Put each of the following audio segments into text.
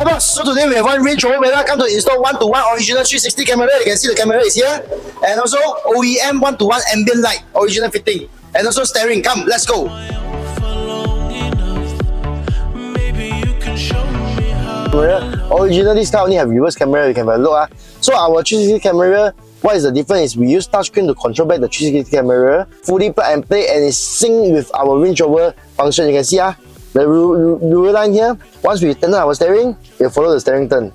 boss. So today we have one Range Rover Velar come to install 1:1 original 360 camera. You can see the camera is here. And also OEM 1:1 ambient light, original fitting. And also steering. Come, let's go. Originally this car only have reverse camera, you can have a look. So our 360 camera, what is the difference is we use touchscreen to control back the 360 camera, fully plug and play, and it's synced with our Range Rover function. You can see the rule line here. Once we turn on our steering, you follow the steering turn.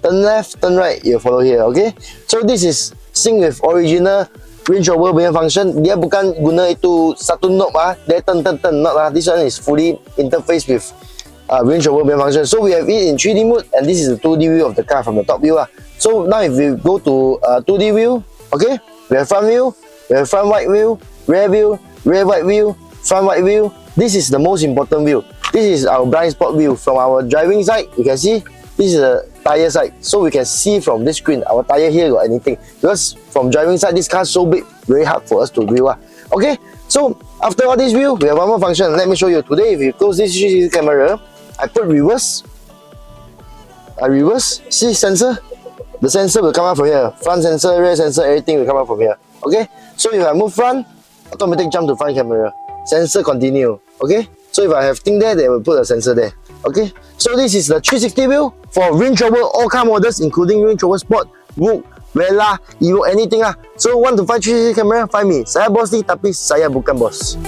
Turn left, turn right, you follow here, okay? So this is synced with original Range Rover punya function. Dia bukan guna itu satu knob dia turn not This one is fully interface with Range Rover punya function. So we have it in 3D mode, and this is the 2D view of the car from the top view. So now if we go to 2D view, okay, we have front view, we have front wide view, rear wide view, front wide view. This is the most important view. This is our blind spot view. From our driving side, you can see this is the tire side. So we can see from this screen our tire here got anything. Because from driving side, this car is so big, very hard for us to view. Okay, so after all this view, we have one more function. Let me show you. Today, if you close this 360 camera, I put reverse. I reverse. See sensor? The sensor will come out from here. Front sensor, rear sensor, everything will come out from here. Okay? So if I move front, automatic jump to front camera. Sensor continue. Okay? So if I have thing there, they will put a sensor there. Okay? So this is the 360 view for Range Rover all car models, including Range Rover Sport, Rover, Velar, 𝐸𝐸, anything. So want to find 360 camera? Find me. Saya bos ni, tapi saya bukan bos.